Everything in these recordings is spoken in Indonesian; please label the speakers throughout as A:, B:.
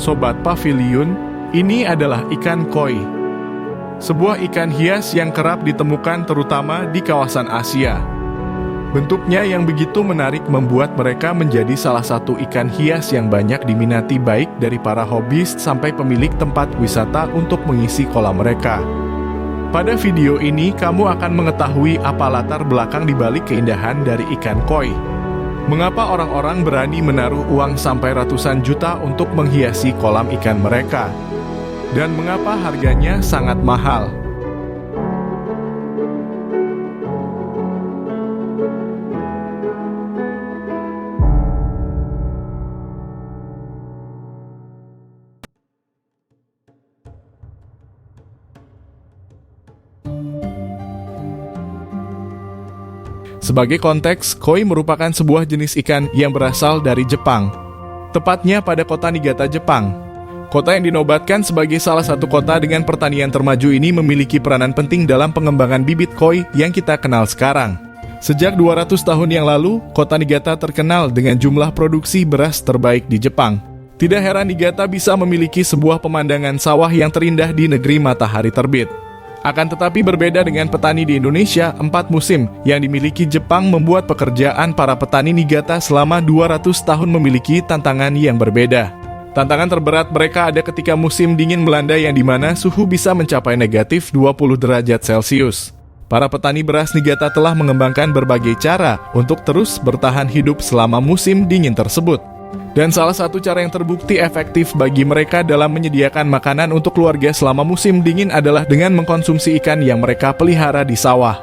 A: Sobat Pavilion, ini adalah ikan koi. Sebuah ikan hias yang kerap ditemukan terutama di kawasan Asia. Bentuknya yang begitu menarik membuat mereka menjadi salah satu ikan hias yang banyak diminati baik dari para hobis sampai pemilik tempat wisata untuk mengisi kolam mereka. Pada video ini kamu akan mengetahui apa latar belakang dibalik keindahan dari ikan koi. Mengapa orang-orang berani menaruh uang sampai ratusan juta untuk menghiasi kolam ikan mereka? Dan mengapa harganya sangat mahal? Sebagai konteks, koi merupakan sebuah jenis ikan yang berasal dari Jepang. Tepatnya pada kota Niigata, Jepang. Kota yang dinobatkan sebagai salah satu kota dengan pertanian termaju ini memiliki peranan penting dalam pengembangan bibit koi yang kita kenal sekarang. Sejak 200 tahun yang lalu, kota Niigata terkenal dengan jumlah produksi beras terbaik di Jepang. Tidak heran Niigata bisa memiliki sebuah pemandangan sawah yang terindah di negeri matahari terbit. Akan tetapi berbeda dengan petani di Indonesia, 4 musim yang dimiliki Jepang membuat pekerjaan para petani Niigata selama 200 tahun memiliki tantangan yang berbeda. Tantangan terberat mereka ada ketika musim dingin melanda yang dimana suhu bisa mencapai negatif 20 derajat Celcius. Para petani beras Niigata telah mengembangkan berbagai cara untuk terus bertahan hidup selama musim dingin tersebut. Dan salah satu cara yang terbukti efektif bagi mereka dalam menyediakan makanan untuk keluarga selama musim dingin adalah dengan mengkonsumsi ikan yang mereka pelihara di sawah.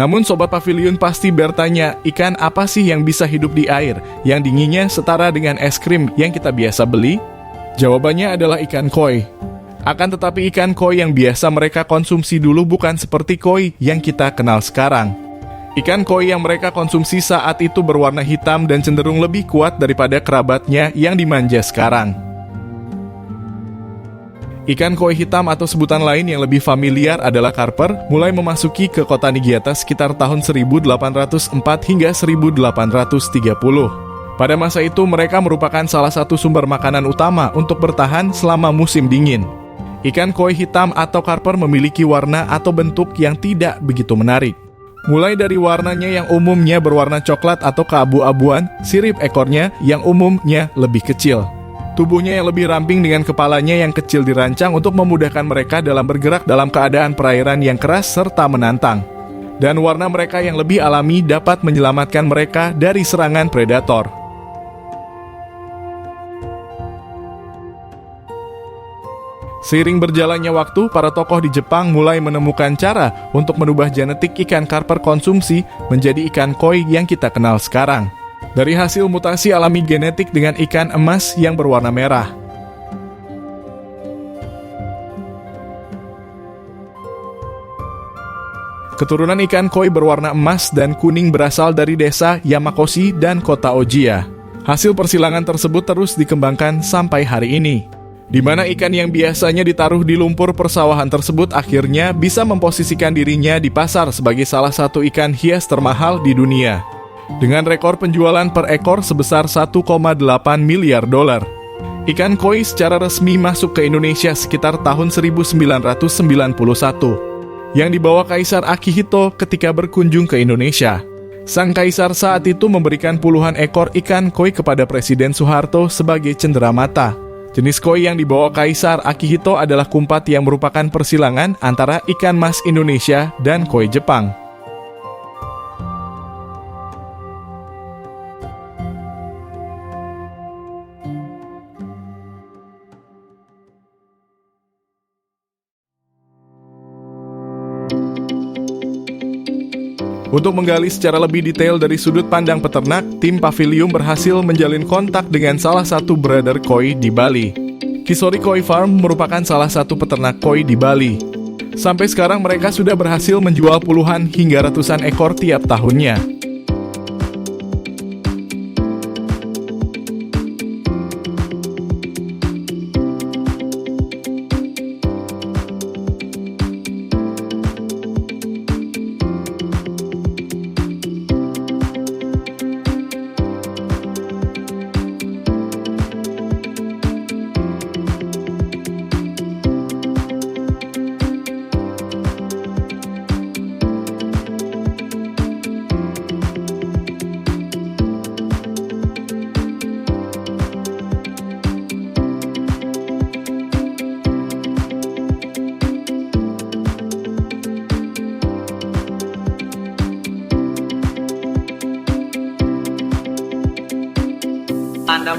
A: Namun Sobat Pavilion pasti bertanya, ikan apa sih yang bisa hidup di air, yang dinginnya setara dengan es krim yang kita biasa beli? Jawabannya adalah ikan koi. Akan tetapi ikan koi yang biasa mereka konsumsi dulu bukan seperti koi yang kita kenal sekarang. Ikan koi yang mereka konsumsi saat itu berwarna hitam dan cenderung lebih kuat daripada kerabatnya yang dimanja sekarang. Ikan koi hitam atau sebutan lain yang lebih familiar adalah karper mulai memasuki ke kota Niigata sekitar tahun 1804 hingga 1830. Pada masa itu mereka merupakan salah satu sumber makanan utama untuk bertahan selama musim dingin. Ikan koi hitam atau karper memiliki warna atau bentuk yang tidak begitu menarik. Mulai dari warnanya yang umumnya berwarna coklat atau keabu-abuan, sirip ekornya yang umumnya lebih kecil. Tubuhnya yang lebih ramping dengan kepalanya yang kecil dirancang untuk memudahkan mereka dalam bergerak dalam keadaan perairan yang keras serta menantang. Dan warna mereka yang lebih alami dapat menyelamatkan mereka dari serangan predator. Seiring berjalannya waktu, para tokoh di Jepang mulai menemukan cara untuk merubah genetik ikan karper konsumsi menjadi ikan koi yang kita kenal sekarang. Dari hasil mutasi alami genetik dengan ikan emas yang berwarna merah. Keturunan ikan koi berwarna emas dan kuning berasal dari desa Yamakoshi dan kota Ojia. Hasil persilangan tersebut terus dikembangkan sampai hari ini, di mana ikan yang biasanya ditaruh di lumpur persawahan tersebut akhirnya bisa memposisikan dirinya di pasar sebagai salah satu ikan hias termahal di dunia. Dengan rekor penjualan per ekor sebesar 1,8 miliar dolar. Ikan koi secara resmi masuk ke Indonesia sekitar tahun 1991, yang dibawa Kaisar Akihito ketika berkunjung ke Indonesia. Sang kaisar saat itu memberikan puluhan ekor ikan koi kepada Presiden Soeharto sebagai cenderamata. Jenis koi yang dibawa Kaisar Akihito adalah kumpat yang merupakan persilangan antara ikan mas Indonesia dan koi Jepang. Untuk menggali secara lebih detail dari sudut pandang peternak, tim Pavilion berhasil menjalin kontak dengan salah satu brother koi di Bali. Kisori Koi Farm merupakan salah satu peternak koi di Bali. Sampai sekarang mereka sudah berhasil menjual puluhan hingga ratusan ekor tiap tahunnya.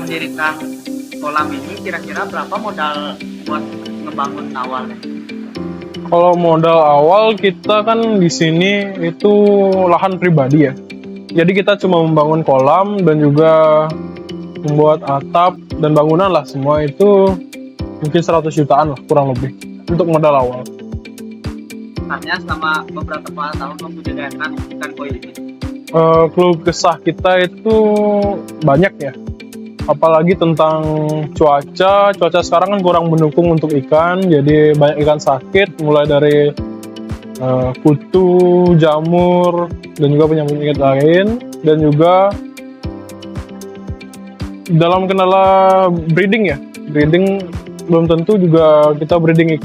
B: mendirikan kolam ini kira-kira berapa modal buat ngebangun awalnya?
C: Kalau modal awal kita kan di sini itu lahan pribadi ya. Jadi kita cuma membangun kolam dan juga membuat atap dan bangunan lah, semua itu mungkin 100 jutaan lah kurang lebih untuk modal awal.
B: Artinya selama beberapa tahun membudidayakan ikan koi ini.
C: Keluh kesah kita itu banyak ya, apalagi tentang cuaca sekarang kan kurang mendukung untuk ikan, jadi banyak ikan sakit mulai dari kutu, jamur, dan juga penyakit lain. Dan juga dalam kendala breeding ya, breeding belum tentu juga kita breeding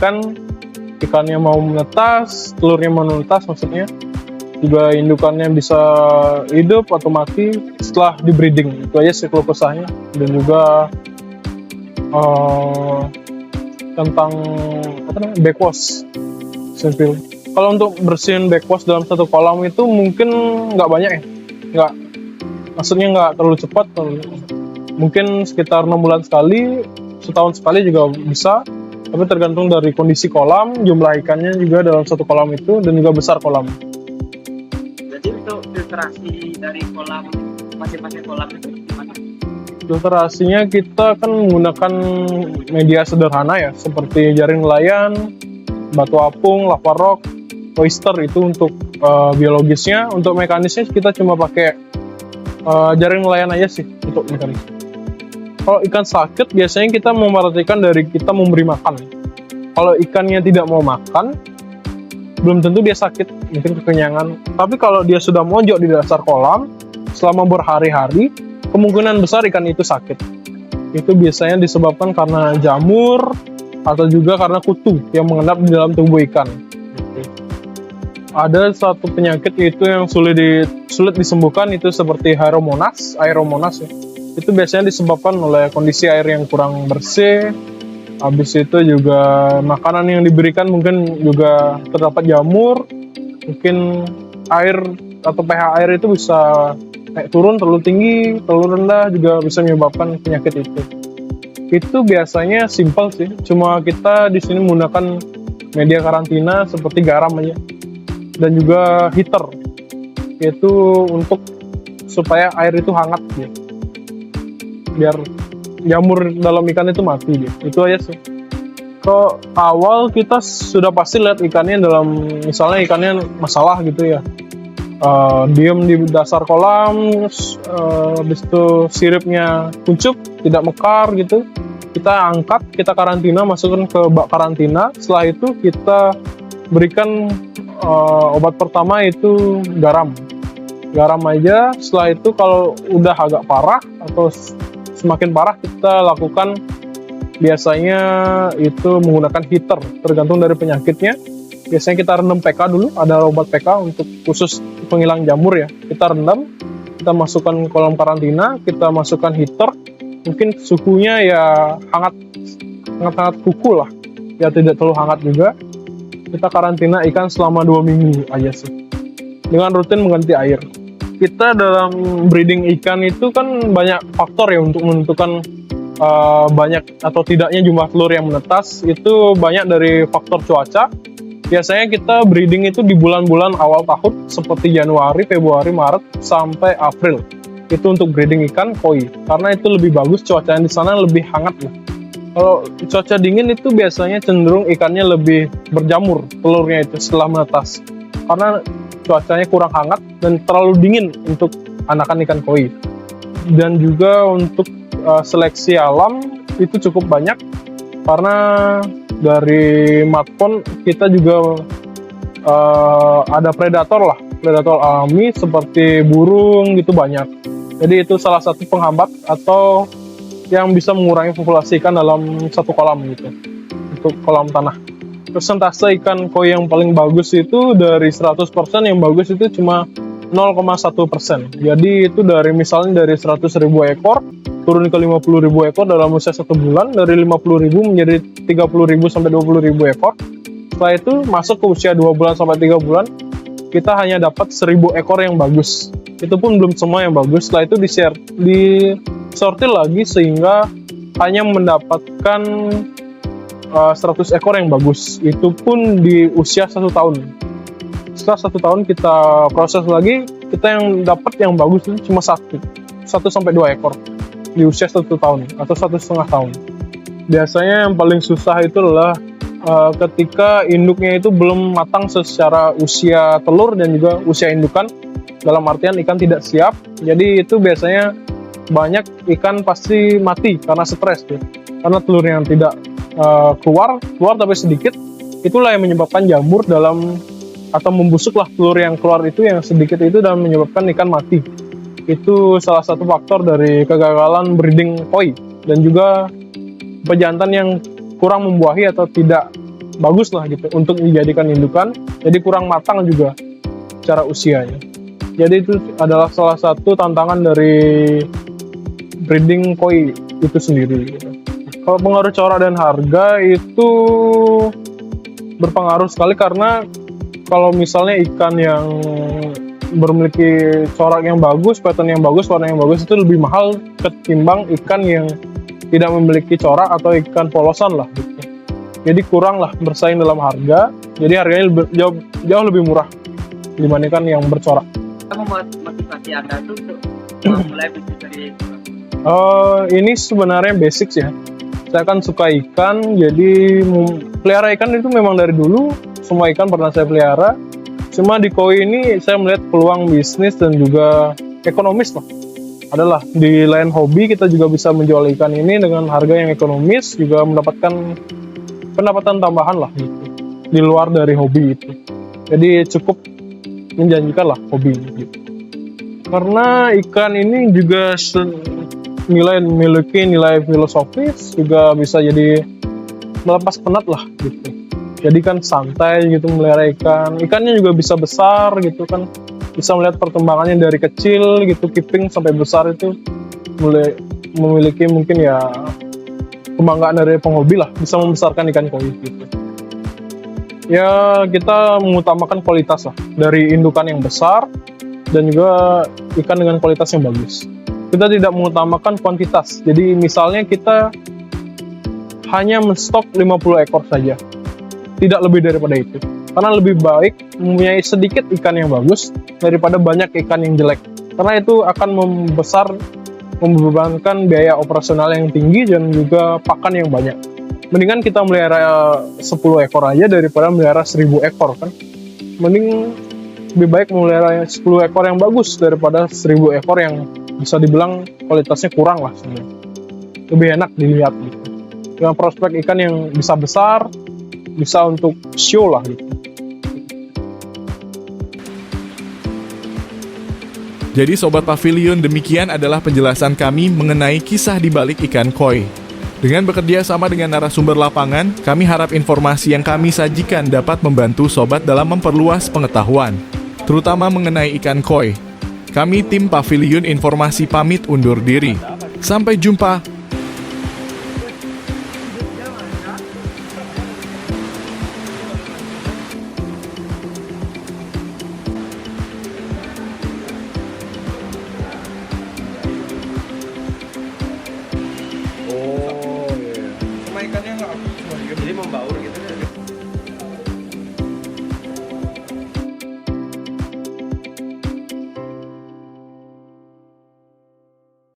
C: ikannya mau menetas, telurnya mau menetas maksudnya, juga indukannya bisa hidup atau mati setelah di breeding. Itu aja sih keluh kesahnya. Dan juga tentang backwash simple. Kalau untuk bersihin backwash dalam satu kolam itu mungkin nggak banyak ya, maksudnya nggak terlalu cepat, mungkin sekitar 6 bulan sekali, setahun sekali juga bisa, tapi tergantung dari kondisi kolam, jumlah ikannya juga dalam satu kolam itu, dan juga besar kolam.
B: Jadi untuk filtrasi dari kolam, masing-masing kolam itu gimana?
C: Filtrasinya kita kan menggunakan media sederhana ya, seperti jaring nelayan, batu apung, lava rock, oyster itu untuk biologisnya. Untuk mekanisnya kita cuma pakai jaring nelayan aja sih untuk mekanis. Kalau ikan sakit biasanya kita memperhatikan dari kita memberi makan. Kalau ikannya tidak mau makan, belum tentu dia sakit, mungkin kekenyangan. Tapi kalau dia sudah mojok di dasar kolam selama berhari-hari, kemungkinan besar ikan itu sakit. Itu biasanya disebabkan karena jamur atau juga karena kutu yang mengendap di dalam tubuh ikan. Ada satu penyakit itu yang sulit disembuhkan, itu seperti aeromonas ya. Itu biasanya disebabkan oleh kondisi air yang kurang bersih. Habis itu juga makanan yang diberikan mungkin juga terdapat jamur. Mungkin air atau pH air itu bisa naik turun, terlalu tinggi, terlalu rendah, juga bisa menyebabkan penyakit itu. Itu biasanya simpel sih. Cuma kita di sini menggunakan media karantina seperti garam aja. Dan juga heater. Itu untuk supaya air itu hangat ya. Biar jamur dalam ikan itu mati dia. Itu aja sih. Kalau awal kita sudah pasti lihat ikannya dalam, misalnya ikannya masalah gitu ya, diem di dasar kolam, habis itu siripnya kuncup, tidak mekar gitu, kita angkat, kita karantina, masukkan ke bak karantina. Setelah itu kita berikan obat pertama itu garam aja. Setelah itu kalau udah agak parah atau semakin parah, kita lakukan biasanya itu menggunakan heater, tergantung dari penyakitnya. Biasanya kita rendam PK dulu, ada obat PK untuk khusus penghilang jamur ya. Kita rendam, kita masukkan kolam karantina, kita masukkan heater, mungkin suhunya ya hangat kuku lah, ya tidak terlalu hangat juga. Kita karantina ikan selama 2 minggu aja sih, dengan rutin mengganti air. Kita dalam breeding ikan itu kan banyak faktor ya untuk menentukan banyak atau tidaknya jumlah telur yang menetas. Itu banyak dari faktor cuaca. Biasanya kita breeding itu di bulan-bulan awal tahun seperti Januari, Februari, Maret sampai April. Itu untuk breeding ikan koi, karena itu lebih bagus, cuacanya di sana lebih hangat ya. Kalau cuaca dingin itu biasanya cenderung ikannya lebih berjamur telurnya itu setelah menetas, karena cuacanya kurang hangat dan terlalu dingin untuk anakan ikan koi. Dan juga untuk seleksi alam itu cukup banyak, karena dari Matpon kita juga ada predator alami seperti burung gitu banyak. Jadi itu salah satu penghambat atau yang bisa mengurangi populasi ikan dalam satu kolam gitu, untuk kolam tanah. Persentase ikan koi yang paling bagus itu dari 100% yang bagus itu cuma 0,1%. Jadi itu misalnya dari 100.000 ekor turun ke 50.000 ekor dalam usia 1 bulan, dari 50.000 menjadi 30.000 sampai 20.000 ekor. Setelah itu masuk ke usia 2 bulan sampai 3 bulan, kita hanya dapat 1.000 ekor yang bagus. Itu pun belum semua yang bagus. Setelah itu disortir lagi sehingga hanya mendapatkan 100 ekor yang bagus. Itu pun di usia 1 tahun. Setelah 1 tahun kita proses lagi, kita yang dapat yang bagus itu cuma 1 sampai 2 ekor di usia 1 tahun atau 1,5 tahun. Biasanya yang paling susah itu adalah ketika induknya itu belum matang secara usia telur dan juga usia indukan, dalam artian ikan tidak siap. Jadi itu biasanya banyak ikan pasti mati karena stres ya. Karena telur yang tidak keluar tapi sedikit, itulah yang menyebabkan jamur atau membusuklah telur yang keluar itu yang sedikit itu dan menyebabkan ikan mati. Itu salah satu faktor dari kegagalan breeding koi, dan juga pejantan yang kurang membuahi atau tidak bagus lah gitu untuk dijadikan indukan, jadi kurang matang juga secara usianya. Jadi itu adalah salah satu tantangan dari breeding koi itu sendiri gitu. Kalau pengaruh corak dan harga itu berpengaruh sekali, karena kalau misalnya ikan yang memiliki corak yang bagus, pattern yang bagus, warna yang bagus itu lebih mahal ketimbang ikan yang tidak memiliki corak atau ikan polosan lah gitu. Jadi kurang lah bersaing dalam harga, jadi harganya jauh lebih murah dibandingkan yang bercorak.
B: Apa motivasi Anda tuh untuk mulai bisnis dari
C: Ini sebenarnya basic ya. Saya kan suka ikan, jadi pelihara ikan itu memang dari dulu, semua ikan pernah saya pelihara. Cuma di koi ini saya melihat peluang bisnis dan juga ekonomis lah. Adalah di lain hobi kita juga bisa menjual ikan ini dengan harga yang ekonomis, juga mendapatkan pendapatan tambahan lah gitu, di luar dari hobi itu. Jadi cukup menjanjikan lah hobi gitu. Karena ikan ini juga memiliki nilai filosofis, juga bisa jadi melepas penat lah gitu. Jadi kan santai gitu melihara ikan. Ikannya juga bisa besar gitu kan. Bisa melihat perkembangannya dari kecil gitu, keeping sampai besar itu mulai memiliki mungkin ya kebanggaan dari penghobi lah, bisa membesarkan ikan koi gitu. Ya kita mengutamakan kualitas lah, dari indukan yang besar dan juga ikan dengan kualitas yang bagus. Kita tidak mengutamakan kuantitas. Jadi misalnya kita hanya menstok 50 ekor saja, tidak lebih daripada itu. Karena lebih baik mempunyai sedikit ikan yang bagus daripada banyak ikan yang jelek. Karena itu akan membebankan biaya operasional yang tinggi dan juga pakan yang banyak. Mendingan kita melihara 10 ekor aja daripada melihara 1.000 ekor kan. Mending lebih baik memelihara 10 ekor yang bagus daripada 1.000 ekor yang bisa dibilang kualitasnya kurang lah sebenarnya. Lebih enak dilihat gitu. Dengan prospek ikan yang bisa besar, bisa untuk show lah gitu.
A: Jadi Sobat Pavilion, demikian adalah penjelasan kami mengenai kisah di balik ikan koi. Dengan bekerja sama dengan narasumber lapangan, kami harap informasi yang kami sajikan dapat membantu Sobat dalam memperluas pengetahuan, terutama mengenai ikan koi. Kami tim Pavilion Informasi pamit undur diri. Sampai jumpa.
D: Sama ikannya nggak jadi membaur gitu.